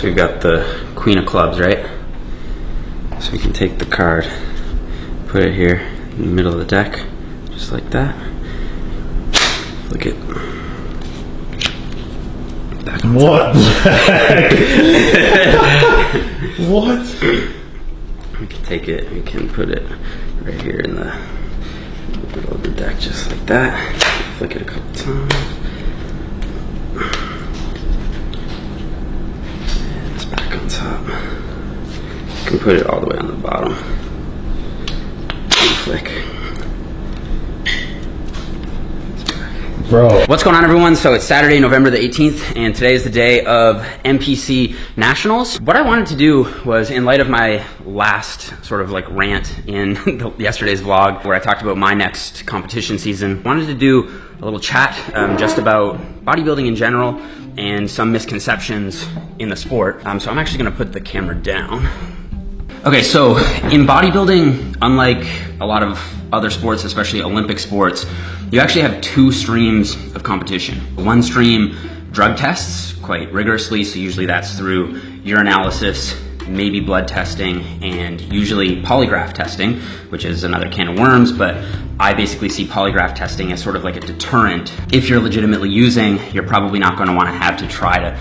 So we've got the Queen of Clubs, right? So we can take the card, put it here in the middle of the deck, just like that. Flick it. Back on what? What? We can take it, we can put it right here in the middle of the deck, just like that. Flick it a couple times. And it's back on top. You can put it all the way on the bottom. And flick. Bro. What's going on, everyone? So it's Saturday, November the 18th, and today is the day of NPC Nationals. What I wanted to do was, in light of my last sort of like rant in yesterday's vlog, where I talked about my next competition season, wanted to do a little chat just about bodybuilding in general and some misconceptions in the sport. So I'm actually gonna put the camera down. Okay, so in bodybuilding, unlike a lot of other sports, especially Olympic sports, you actually have two streams of competition. One stream, drug tests quite rigorously, so usually that's through urinalysis, maybe blood testing, and usually polygraph testing, which is another can of worms, but I basically see polygraph testing as sort of like a deterrent. If you're legitimately using, you're probably not going to want to have to try to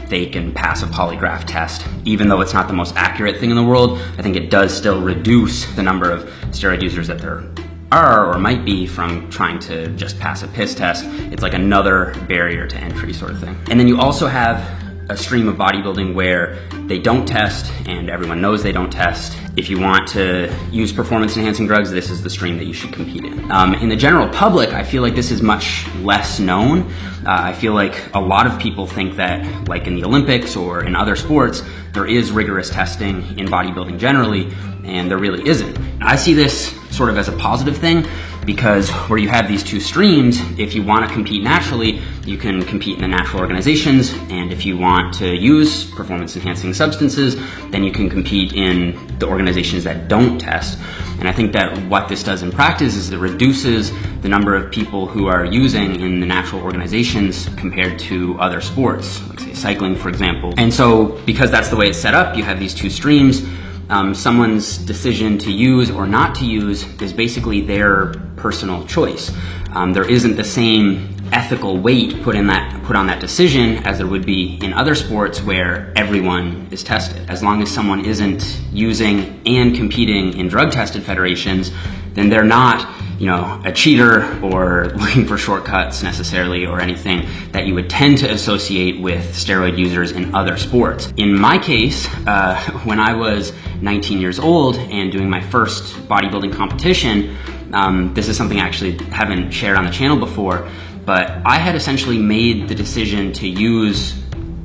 fake and pass a polygraph test. Even though it's not the most accurate thing in the world, I think it does still reduce the number of steroid users that there are or might be from trying to just pass a piss test. It's like another barrier to entry sort of thing. And then you also have a stream of bodybuilding where they don't test and everyone knows they don't test. If you want to use performance enhancing drugs, this is the stream that you should compete in. In the general public, I feel like this is much less known. I feel like a lot of people think that, like in the Olympics or in other sports, there is rigorous testing in bodybuilding generally, and there really isn't. I see this sort of as a positive thing, because where you have these two streams, if you want to compete naturally, you can compete in the natural organizations, and if you want to use performance enhancing substances, then you can compete in the organizations that don't test. And I think that what this does in practice is it reduces the number of people who are using in the natural organizations compared to other sports, like say cycling, for example. And so because that's the way it's set up, you have these two streams. Someone's decision to use or not to use is basically their personal choice. There isn't the same ethical weight put on that decision as there would be in other sports where everyone is tested. As long as someone isn't using and competing in drug-tested federations, then they're not, a cheater or looking for shortcuts necessarily, or anything that you would tend to associate with steroid users in other sports. In my case, when I was 19 years old and doing my first bodybuilding competition, this is something I actually haven't shared on the channel before, but I had essentially made the decision to use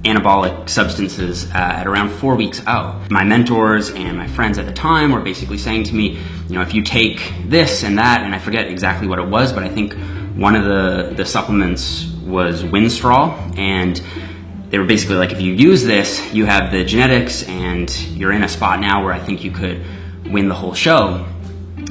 anabolic substances at around 4 weeks out. My mentors and my friends at the time were basically saying to me, if you take this and that, and I forget exactly what it was, but I think one of the supplements was Winstraw, and they were basically like, if you use this, you have the genetics and you're in a spot now where I think you could win the whole show.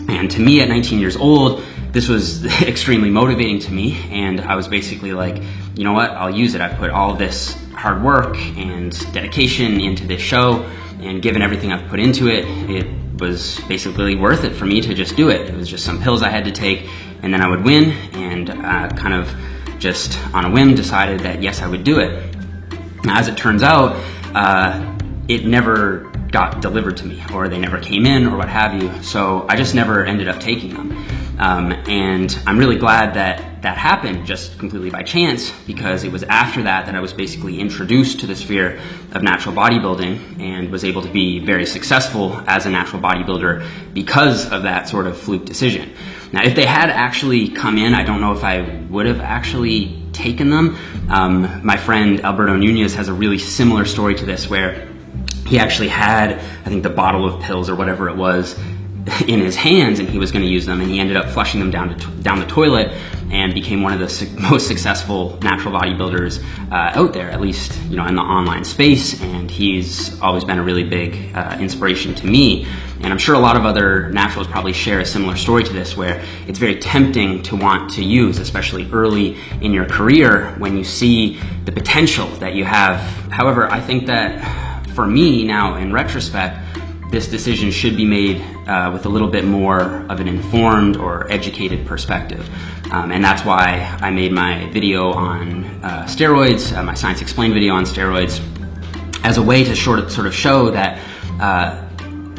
And to me at 19 years old, this was extremely motivating to me, and I was basically like, you know what, I'll use it. I've put all this hard work and dedication into this show, and given everything I've put into it, it was basically worth it for me to just do it. It was just some pills I had to take, and then I would win, and kind of just on a whim decided that yes, I would do it. Now, as it turns out, it never got delivered to me, or they never came in, or what have you, so I just never ended up taking them. And I'm really glad that that happened just completely by chance, because it was after that I was basically introduced to the sphere of natural bodybuilding and was able to be very successful as a natural bodybuilder because of that sort of fluke decision. Now, if they had actually come in, I don't know if I would have actually taken them. My friend Alberto Nunez has a really similar story to this, where he actually had, I think, the bottle of pills or whatever it was in his hands, and he was going to use them, and he ended up flushing them down the toilet and became one of the most successful natural bodybuilders out there, at least in the online space. And he's always been a really big inspiration to me. And I'm sure a lot of other naturals probably share a similar story to this, where it's very tempting to want to use, especially early in your career when you see the potential that you have. However, I think that for me now, in retrospect, this decision should be made with a little bit more of an informed or educated perspective. And that's why I made my video on steroids, my Science Explained video on steroids, as a way to sort of show that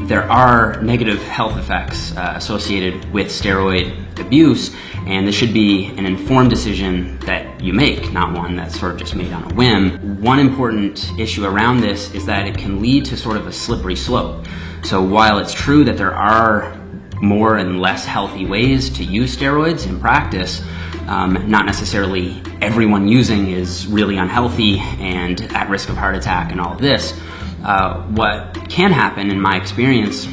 there are negative health effects associated with steroid abuse, and this should be an informed decision that you make, not one that's sort of just made on a whim. One important issue around this is that it can lead to sort of a slippery slope. So while it's true that there are more and less healthy ways to use steroids in practice, not necessarily everyone using is really unhealthy and at risk of heart attack and all of this. What can happen, in my experience,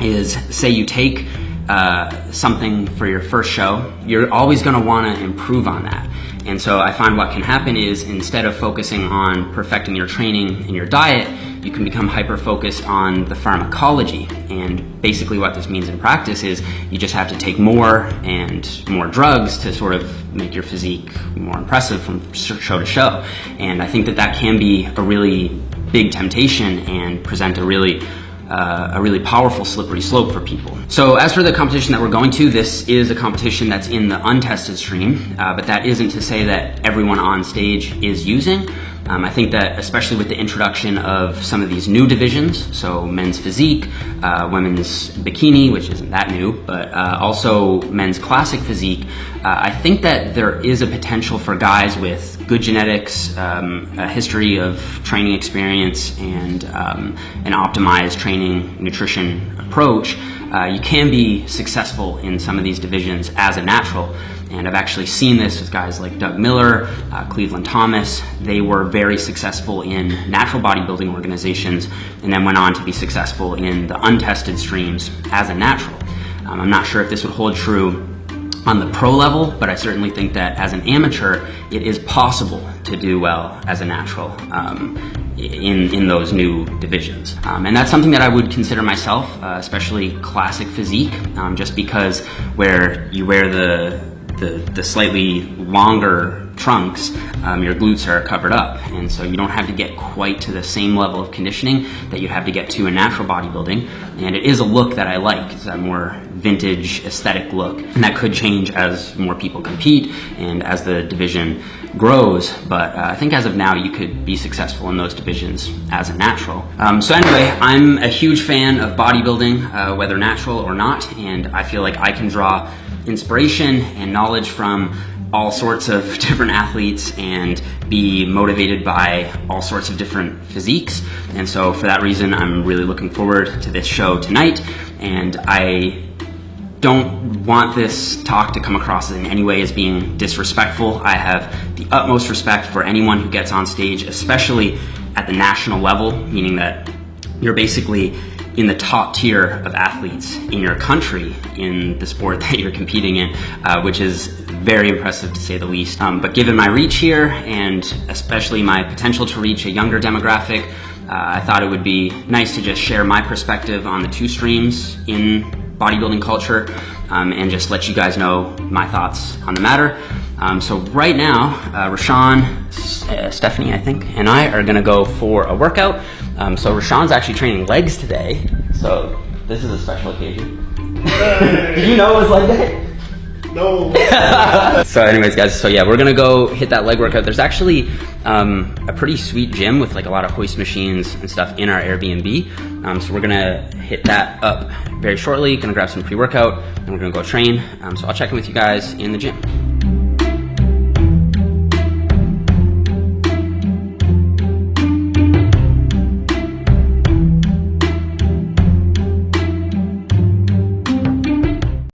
is say you take something for your first show, you're always going to want to improve on that. And so I find what can happen is, instead of focusing on perfecting your training and your diet, you can become hyper-focused on the pharmacology. And basically what this means in practice is you just have to take more and more drugs to sort of make your physique more impressive from show to show. And I think that that can be a really big temptation and present a really powerful slippery slope for people. So as for the competition that we're going to, this is a competition that's in the untested stream, but that isn't to say that everyone on stage is using. I think that especially with the introduction of some of these new divisions, so men's physique, women's bikini, which isn't that new, but also men's classic physique, I think that there is a potential for guys with good genetics, a history of training experience, and an optimized training nutrition approach. You can be successful in some of these divisions as a natural. And I've actually seen this with guys like Doug Miller, Cleveland Thomas. They were very successful in natural bodybuilding organizations and then went on to be successful in the untested streams as a natural. I'm not sure if this would hold true on the pro level, but I certainly think that as an amateur, it is possible to do well as a natural in those new divisions. And that's something that I would consider myself, especially classic physique, just because where you wear the slightly longer trunks, your glutes are covered up, and so you don't have to get quite to the same level of conditioning that you have to get to in natural bodybuilding. And it is a look that I like. It's a more vintage aesthetic look, and that could change as more people compete and as the division grows, but I think as of now you could be successful in those divisions as a natural. So anyway, I'm a huge fan of bodybuilding, whether natural or not, and I feel like I can draw inspiration and knowledge from all sorts of different athletes and be motivated by all sorts of different physiques. And so for that reason, I'm really looking forward to this show tonight, and I don't want this talk to come across in any way as being disrespectful. I have the utmost respect for anyone who gets on stage, especially at the national level, meaning that you're basically in the top tier of athletes in your country in the sport that you're competing in, which is very impressive to say the least. But given my reach here, and especially my potential to reach a younger demographic, I thought it would be nice to just share my perspective on the two streams in bodybuilding culture, and just let you guys know my thoughts on the matter. So right now, Rashawn, Stephanie, I think, and I are gonna go for a workout. So Rashawn's actually training legs today, so this is a special occasion. Did you know it was leg day? No. So anyways, guys, so yeah, we're gonna go hit that leg workout. There's actually a pretty sweet gym with like a lot of hoist machines and stuff in our Airbnb. So we're gonna hit that up very shortly, gonna grab some pre-workout, and we're gonna go train. So I'll check in with you guys in the gym.